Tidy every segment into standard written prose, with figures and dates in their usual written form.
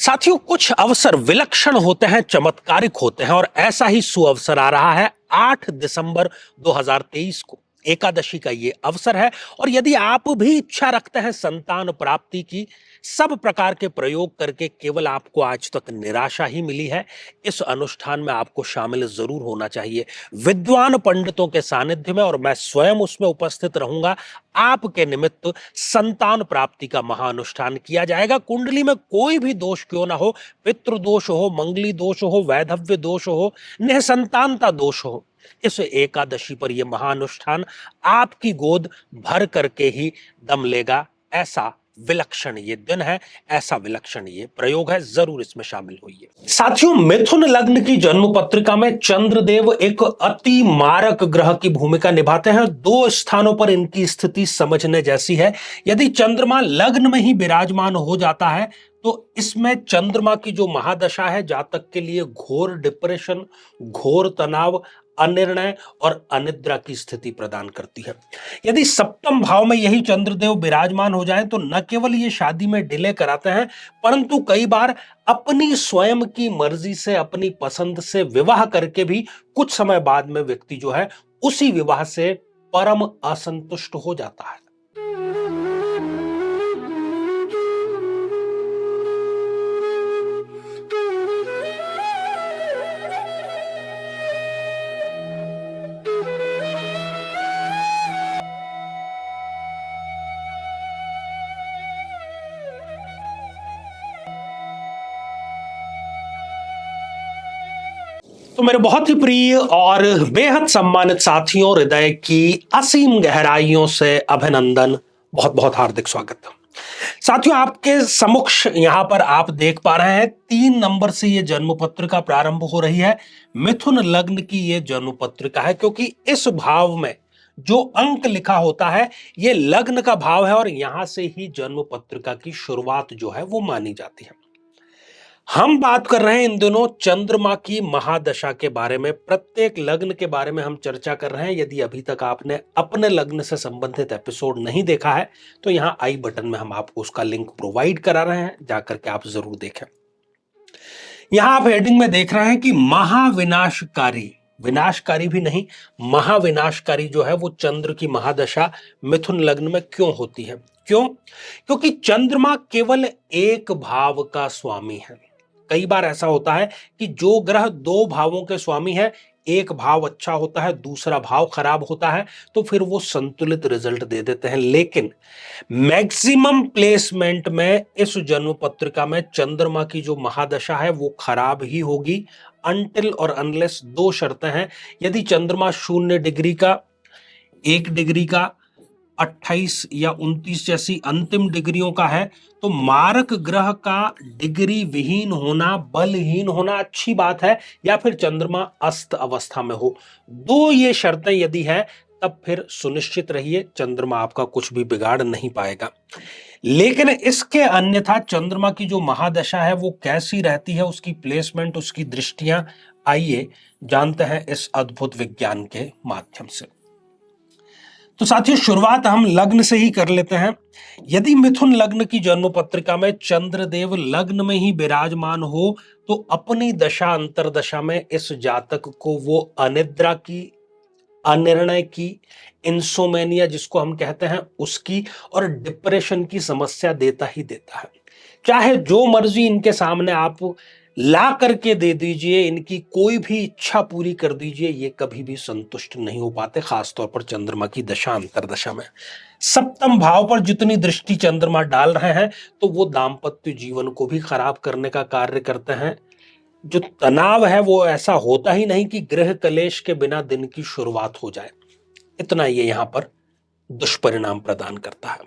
साथियों, कुछ अवसर विलक्षण होते हैं, चमत्कारिक होते हैं और ऐसा ही सुअवसर आ रहा है 8 दिसंबर 2023 को। एकादशी का ये अवसर है और यदि आप भी इच्छा रखते हैं संतान प्राप्ति की, सब प्रकार के प्रयोग करके केवल आपको आज तक निराशा ही मिली है, इस अनुष्ठान में आपको शामिल जरूर होना चाहिए। विद्वान पंडितों के सानिध्य में और मैं स्वयं उसमें उपस्थित रहूंगा। आपके निमित्त संतान प्राप्ति का महाअनुष्ठान किया जाएगा। कुंडली में कोई भी दोष क्यों ना हो, पितृ दोष हो, मंगली दोष हो, वैधव्य दोष हो, निसंतानता दोष हो, इस एकादशी पर यह महाअनुष्ठान आपकी गोद भर करके ही दम लेगा। ऐसा विलक्षण ये दिन है, ऐसा विलक्षण ये प्रयोग है, जरूर इसमें शामिल होइए। साथियों, मिथुन लग्न की जन्म पत्रिका में चंद्रदेव एक अति मारक ग्रह की भूमिका निभाते हैं। दो स्थानों पर इनकी स्थिति समझने जैसी है। यदि चंद्रमा लग्न में ही विराजमान हो जाता है तो इसमें चंद्रमा की जो महादशा है, जातक के लिए घोर डिप्रेशन, घोर तनाव, अनिर्णय और अनिद्रा की स्थिति प्रदान करती है। यदि सप्तम भाव में यही चंद्रदेव विराजमान हो जाएं तो न केवल ये शादी में डिले कराते हैं, परंतु कई बार अपनी स्वयं की मर्जी से, अपनी पसंद से विवाह करके भी कुछ समय बाद में व्यक्ति जो है उसी विवाह से परम असंतुष्ट हो जाता है। तो मेरे बहुत ही प्रिय और बेहद सम्मानित साथियों, हृदय की असीम गहराइयों से अभिनंदन, बहुत बहुत हार्दिक स्वागत। साथियों, आपके समक्ष यहां पर आप देख पा रहे हैं 3 नंबर से यह जन्म पत्रिका प्रारंभ हो रही है। मिथुन लग्न की यह जन्म पत्रिका है क्योंकि इस भाव में जो अंक लिखा होता है यह लग्न का भाव है और यहां से ही जन्म पत्रिका की शुरुआत जो है वो मानी जाती है। हम बात कर रहे हैं इन दिनों चंद्रमा की महादशा के बारे में, प्रत्येक लग्न के बारे में हम चर्चा कर रहे हैं। यदि अभी तक आपने अपने लग्न से संबंधित एपिसोड नहीं देखा है तो यहां आई बटन में हम आपको उसका लिंक प्रोवाइड करा रहे हैं, जाकर के आप जरूर देखें। यहां आप हेडिंग में देख रहे हैं कि महाविनाशकारी, विनाशकारी भी नहीं, महाविनाशकारी जो है वो चंद्र की महादशा मिथुन लग्न में क्यों होती है। क्यों? क्योंकि चंद्रमा केवल एक भाव का स्वामी है। कई बार ऐसा होता है कि जो ग्रह 2 भावों के स्वामी है, एक भाव अच्छा होता है, दूसरा भाव खराब होता है, तो फिर वो संतुलित रिजल्ट दे देते हैं। लेकिन मैक्सिमम प्लेसमेंट में इस जन्म पत्रिका में चंद्रमा की जो महादशा है वो खराब ही होगी, अनटिल और अनलेस 2 शर्तें हैं। यदि चंद्रमा 0 डिग्री का, 1 डिग्री का, 28 या 29 जैसी अंतिम डिग्रियों का है तो मारक ग्रह का डिग्री विहीन होना, बलहीन होना अच्छी बात है, या फिर चंद्रमा अस्त अवस्था में हो। 2 ये शर्तें यदि हैं तब फिर सुनिश्चित रहिए चंद्रमा आपका कुछ भी बिगाड़ नहीं पाएगा। लेकिन इसके अन्यथा चंद्रमा की जो महादशा है वो कैसी रहती है, उसकी प्लेसमेंट, उसकी दृष्टियां, आइए जानते हैं इस अद्भुत विज्ञान के माध्यम से। तो साथियों, शुरुआत हम लग्न से ही कर लेते हैं। यदि मिथुन लग्न की जन्म पत्रिका में चंद्रदेव लग्न में ही विराजमान हो तो अपनी दशा अंतरदशा में इस जातक को वो अनिद्रा की, अनिर्णय की, इंसोमेनिया जिसको हम कहते हैं उसकी, और डिप्रेशन की समस्या देता ही देता है। चाहे जो मर्जी इनके सामने आप ला करके दे दीजिए, इनकी कोई भी इच्छा पूरी कर दीजिए, ये कभी भी संतुष्ट नहीं हो पाते, खासतौर पर चंद्रमा की दशा अंतरदशा में। सप्तम भाव पर जितनी दृष्टि चंद्रमा डाल रहे हैं तो वो दाम्पत्य जीवन को भी खराब करने का कार्य करते हैं। जो तनाव है वो ऐसा होता ही नहीं कि गृह कलेश के बिना दिन की शुरुआत हो जाए, इतना ये यहां पर दुष्परिणाम प्रदान करता है।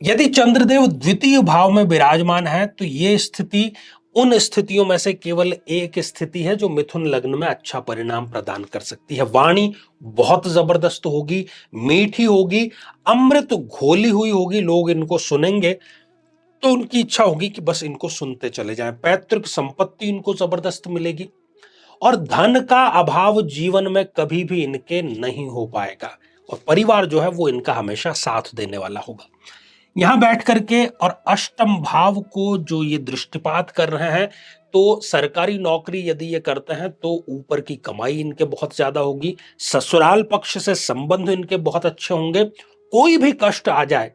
यदि चंद्रदेव द्वितीय भाव में विराजमान है तो ये स्थिति उन स्थितियों में से केवल एक स्थिति है जो मिथुन लग्न में अच्छा परिणाम प्रदान कर सकती है। वाणी बहुत जबरदस्त होगी, मीठी होगी, अमृत घोली हुई होगी। लोग इनको सुनेंगे तो उनकी इच्छा होगी कि बस इनको सुनते चले जाएं। पैतृक संपत्ति इनको जबरदस्त मिलेगी और धन का अभाव जीवन में कभी भी इनके नहीं हो पाएगा और परिवार जो है वो इनका हमेशा साथ देने वाला होगा। यहां बैठ करके और अष्टम भाव को जो ये दृष्टिपात कर रहे हैं, तो सरकारी नौकरी यदि ये करते हैं तो ऊपर की कमाई इनके बहुत ज्यादा होगी, ससुराल पक्ष से संबंध इनके बहुत अच्छे होंगे, कोई भी कष्ट आ जाए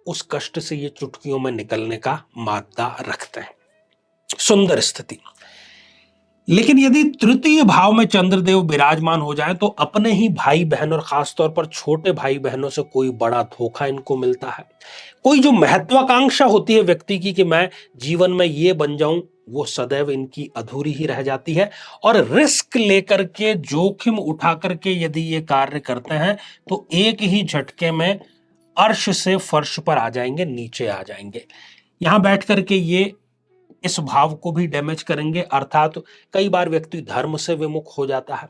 उस कष्ट से ये चुटकियों में निकलने का मादा रखते हैं। सुंदर स्थिति। लेकिन यदि तृतीय भाव में चंद्रदेव विराजमान हो जाए तो अपने ही भाई बहन और खासतौर पर छोटे भाई बहनों से कोई बड़ा धोखा इनको मिलता है। कोई जो महत्वाकांक्षा होती है व्यक्ति की कि मैं जीवन में ये बन जाऊं, वो सदैव इनकी अधूरी ही रह जाती है। और रिस्क लेकर के, जोखिम उठा करके यदि ये कार्य करते हैं तो एक ही झटके में अर्श से फर्श पर आ जाएंगे, नीचे आ जाएंगे। यहां बैठ करके ये इस भाव को भी डैमेज करेंगे, अर्थात कई बार व्यक्ति धर्म से विमुख हो जाता है।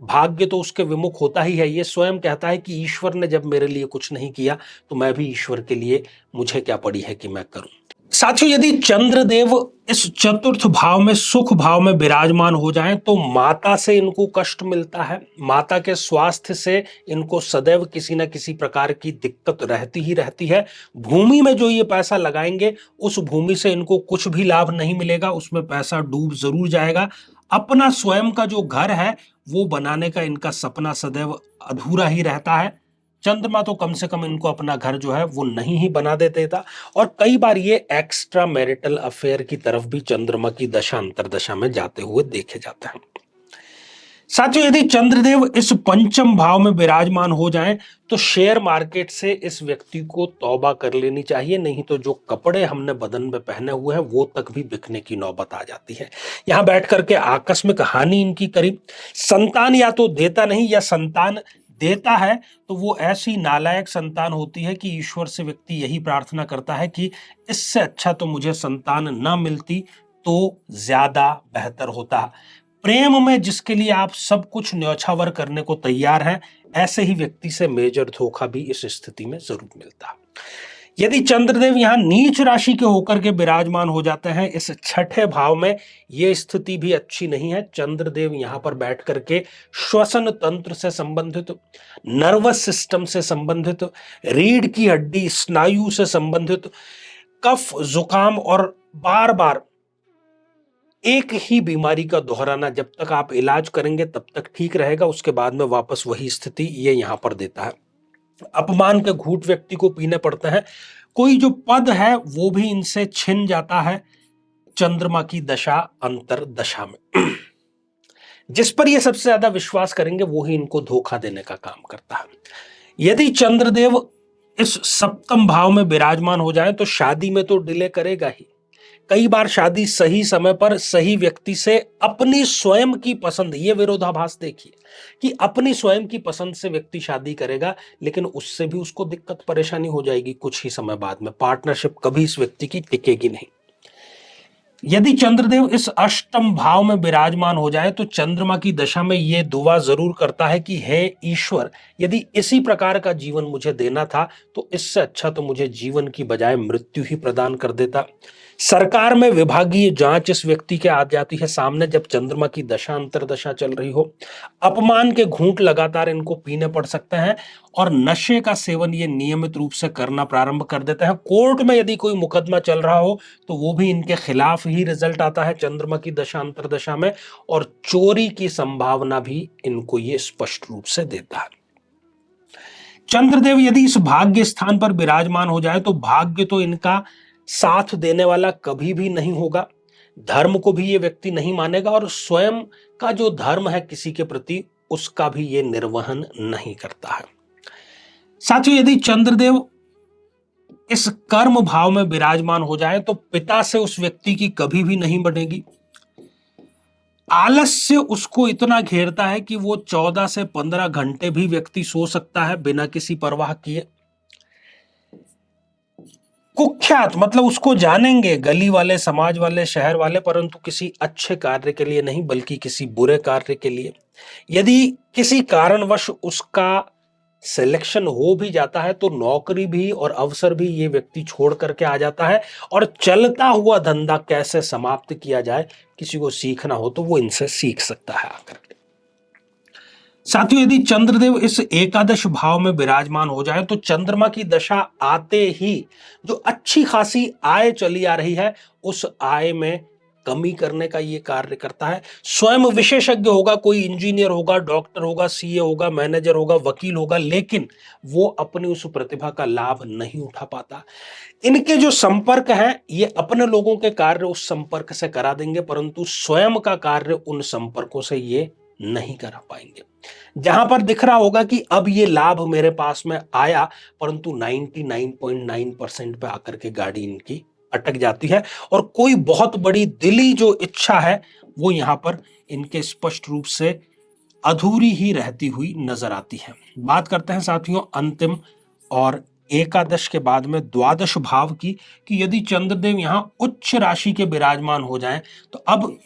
भाग्य तो उसके विमुख होता ही है, ये स्वयं कहता है कि ईश्वर ने जब मेरे लिए कुछ नहीं किया तो मैं भी ईश्वर के लिए, मुझे क्या पड़ी है कि मैं करूं। साथियों, यदि चंद्रदेव इस चतुर्थ भाव में, सुख भाव में विराजमान हो जाएं तो माता से इनको कष्ट मिलता है, माता के स्वास्थ्य से इनको सदैव किसी न किसी प्रकार की दिक्कत रहती ही रहती है। भूमि में जो ये पैसा लगाएंगे उस भूमि से इनको कुछ भी लाभ नहीं मिलेगा, उसमें पैसा डूब जरूर जाएगा। अपना स्वयं का जो घर है वो बनाने का इनका सपना सदैव अधूरा ही रहता है। चंद्रमा तो कम से कम इनको अपना घर जो है वो नहीं ही बना देते था। और कई बार ये एक्स्ट्रा मैरिटल अफेयर की तरफ भी चंद्रमा की दशा अंतरदशा में जाते हुए देखे जाते हैं। साथियों, यदि चंद्रदेव इस पंचम भाव में विराजमान हो जाएं तो शेयर मार्केट से इस व्यक्ति को तौबा कर लेनी चाहिए, नहीं तो जो कपड़े हमने बदन में पहने हुए हैं वो तक भी बिकने की नौबत आ जाती है। यहां बैठ करके आकस्मिक हानि इनकी करीब, संतान या तो देता नहीं या संतान देता है तो वो ऐसी नालायक संतान होती है कि ईश्वर से व्यक्ति यही प्रार्थना करता है कि इससे अच्छा तो मुझे संतान ना मिलती तो ज्यादा बेहतर होता। प्रेम में जिसके लिए आप सब कुछ न्यौछावर करने को तैयार हैं, ऐसे ही व्यक्ति से मेजर धोखा भी इस स्थिति में जरूर मिलता। यदि चंद्रदेव यहां नीच राशि के होकर के विराजमान हो जाते हैं इस छठे भाव में, यह स्थिति भी अच्छी नहीं है। चंद्रदेव यहां पर बैठ करके श्वसन तंत्र से संबंधित, नर्वस सिस्टम से संबंधित, रीढ़ की हड्डी, स्नायु से संबंधित, कफ, जुकाम और बार बार एक ही बीमारी का दोहराना, जब तक आप इलाज करेंगे तब तक ठीक रहेगा, उसके बाद में वापस वही स्थिति ये यहां पर देता है। अपमान के घूंट व्यक्ति को पीने पड़ते हैं, कोई जो पद है वो भी इनसे छिन जाता है चंद्रमा की दशा अंतर दशा में। जिस पर ये सबसे ज्यादा विश्वास करेंगे वो ही इनको धोखा देने का काम करता है। यदि चंद्रदेव इस सप्तम भाव में विराजमान हो जाए तो शादी में तो डिले करेगा ही। कई बार शादी सही समय पर सही व्यक्ति से, अपनी स्वयं की पसंद, ये विरोधाभास देखिए कि अपनी स्वयं की पसंद से व्यक्ति शादी करेगा लेकिन उससे भी उसको दिक्कत परेशानी हो जाएगी कुछ ही समय बाद में, पार्टनरशिप कभी इस व्यक्ति की टिकेगी नहीं। यदि चंद्रदेव इस अष्टम भाव में विराजमान हो जाए तो चंद्रमा की दशा में यह दुआ जरूर करता है कि हे ईश्वर, यदि इसी प्रकार का जीवन मुझे देना था तो इससे अच्छा तो मुझे जीवन की बजाय मृत्यु ही प्रदान कर देता। सरकार में विभागीय जांच इस व्यक्ति के आ जाती है सामने जब चंद्रमा की दशा अंतरदशा चल रही हो। अपमान के घूंट लगातार इनको पीने पड़ सकते हैं और नशे का सेवन ये नियमित रूप से करना प्रारंभ कर देते हैं। कोर्ट में यदि कोई मुकदमा चल रहा हो तो वो भी इनके खिलाफ ही रिजल्ट आता है चंद्रमा की दशा अंतरदशा में, और चोरी की संभावना भी इनको ये स्पष्ट रूप से देता है। चंद्रदेव यदि इस भाग्य स्थान पर विराजमान हो जाए तो भाग्य तो इनका साथ देने वाला कभी भी नहीं होगा, धर्म को भी ये व्यक्ति नहीं मानेगा और स्वयं का जो धर्म है किसी के प्रति उसका भी ये निर्वहन नहीं करता है। साथियों, यदि चंद्रदेव इस कर्म भाव में विराजमान हो जाए तो पिता से उस व्यक्ति की कभी भी नहीं बनेगी। आलस्य उसको इतना घेरता है कि वो 14 से 15 घंटे भी व्यक्ति सो सकता है बिना किसी परवाह किए। कुख्यात मतलब उसको जानेंगे गली वाले, समाज वाले, शहर वाले, परंतु किसी अच्छे कार्य के लिए नहीं बल्कि किसी बुरे कार्य के लिए। यदि किसी कारणवश उसका सिलेक्शन हो भी जाता है तो नौकरी भी और अवसर भी ये व्यक्ति छोड़ करके आ जाता है, और चलता हुआ धंधा कैसे समाप्त किया जाए किसी को सीखना हो तो वो इनसे सीख सकता है आकर के। साथियों, यदि चंद्रदेव इस एकादश भाव में विराजमान हो जाए तो चंद्रमा की दशा आते ही जो अच्छी खासी आय चली आ रही है उस आय में कमी करने का ये कार्य करता है। स्वयं विशेषज्ञ होगा, कोई इंजीनियर होगा, डॉक्टर होगा, सीए होगा, मैनेजर होगा, वकील होगा, लेकिन वो अपनी उस प्रतिभा का लाभ नहीं उठा पाता। इनके जो संपर्क हैं ये अपने लोगों के कार्य उस संपर्क से करा देंगे, परंतु स्वयं का कार्य उन संपर्कों से ये नहीं करा पाएंगे। जहां पर दिख रहा होगा कि अब ये लाभ मेरे पास में आया, परंतु 99.9% पे आकर के गाड़ी इनकी अटक जाती है और कोई बहुत बड़ी दिली जो इच्छा है वो यहां पर इनके स्पष्ट रूप से अधूरी ही रहती हुई नजर आती है। बात करते हैं साथियों अंतिम और एकादश के बाद में द्वादश भाव की, कि यदि चंद्रदेव यहां उच्च राशि के विराजमान हो जाएं तो अब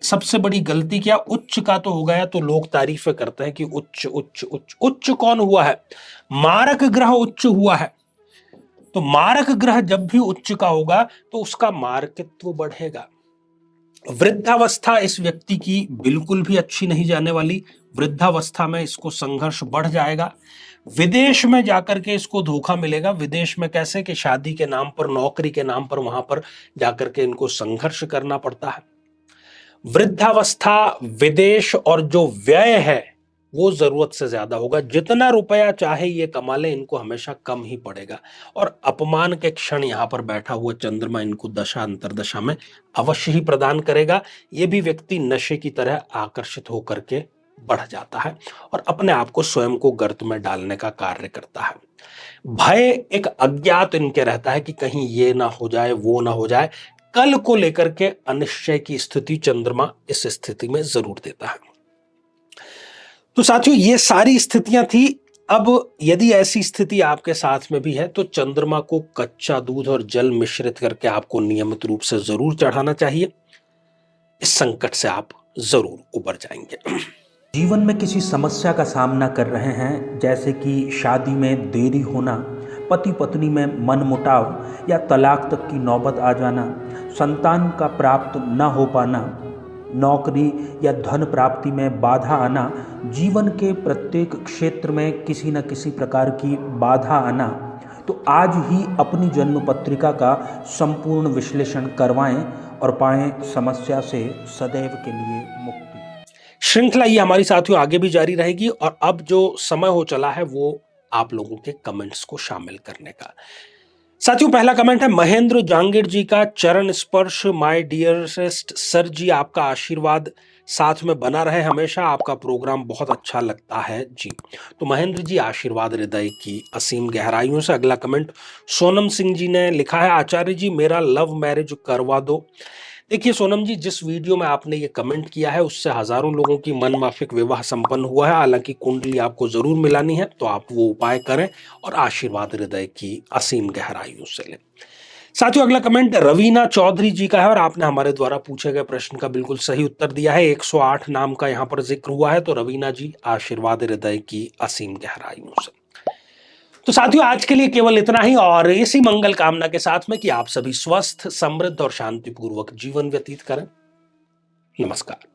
सबसे बड़ी गलती क्या, उच्च का तो हो गया तो लोग तारीफें करते हैं कि उच्च उच्च उच्च उच्च कौन हुआ है, मारक ग्रह उच्च हुआ है। तो मारक ग्रह जब भी उच्च का होगा तो उसका मार्कित्व बढ़ेगा। वृद्धावस्था इस व्यक्ति की बिल्कुल भी अच्छी नहीं जाने वाली, वृद्धावस्था में इसको संघर्ष बढ़ जाएगा। विदेश में जाकर के इसको धोखा मिलेगा। विदेश में कैसे, कि शादी के नाम पर, नौकरी के नाम पर वहां पर जाकर के इनको संघर्ष करना पड़ता है। वृद्धावस्था, विदेश और जो व्यय है वो जरूरत से ज्यादा होगा। जितना रुपया चाहे ये कमा ले, इनको हमेशा कम ही पड़ेगा। और अपमान के क्षण यहां पर बैठा हुआ चंद्रमा इनको दशा अंतरदशा में अवश्य ही प्रदान करेगा। ये भी व्यक्ति नशे की तरह आकर्षित होकर के बढ़ जाता है और अपने आप को स्वयं को गर्त में डालने का कार्य करता है। भय, एक अज्ञात इनके रहता है कि कहीं ये ना हो जाए, वो ना हो जाए। कल को लेकर के अनिश्चय की स्थिति चंद्रमा इस स्थिति में जरूर देता है। तो साथियों ये सारी स्थितियां थी। अब यदि ऐसी स्थिति आपके साथ में भी है तो चंद्रमा को कच्चा दूध और जल मिश्रित करके आपको नियमित रूप से जरूर चढ़ाना चाहिए। इस संकट से आप जरूर उबर जाएंगे। जीवन में किसी समस्या का सामना कर रहे हैं, जैसे कि शादी में देरी होना, पति पत्नी में मनमुटाव या तलाक तक की नौबत आ जाना, संतान का प्राप्त न हो पाना, नौकरी या धन प्राप्ति में बाधा आना, जीवन के प्रत्येक क्षेत्र में किसी न किसी प्रकार की बाधा आना, तो आज ही अपनी जन्म पत्रिका का संपूर्ण विश्लेषण करवाएं और पाएं समस्या से सदैव के लिए मुक्ति। श्रृंखला ये हमारी साथियों आगे भी जारी रहेगी और अब जो समय हो चला है वो आप लोगों के कमेंट्स को शामिल करने का। साथियों पहला कमेंट है महेंद्र जांगिड़ जी का, चरण स्पर्श माय डियरेस्ट सर जी, आपका आशीर्वाद साथ में बना रहे हमेशा, आपका प्रोग्राम बहुत अच्छा लगता है जी। तो महेंद्र जी आशीर्वाद हृदय की असीम गहराइयों से। अगला कमेंट सोनम सिंह जी ने लिखा है, आचार्य जी मेरा लव मैरिज करवा दो। देखिए सोनम जी, जिस वीडियो में आपने ये कमेंट किया है उससे हजारों लोगों की मनमाफिक विवाह संपन्न हुआ है। हालांकि कुंडली आपको जरूर मिलानी है तो आप वो उपाय करें और आशीर्वाद हृदय की असीम गहराइयों से लें। साथियों अगला कमेंट रवीना चौधरी जी का है और आपने हमारे द्वारा पूछे गए प्रश्न का बिल्कुल सही उत्तर दिया है। 108 नाम का यहाँ पर जिक्र हुआ है। तो रवीना जी आशीर्वाद हृदय की असीम गहराइयों से। तो साथियों आज के लिए केवल इतना ही और इसी मंगल कामना के साथ में कि आप सभी स्वस्थ, समृद्ध और शांतिपूर्वक जीवन व्यतीत करें। नमस्कार।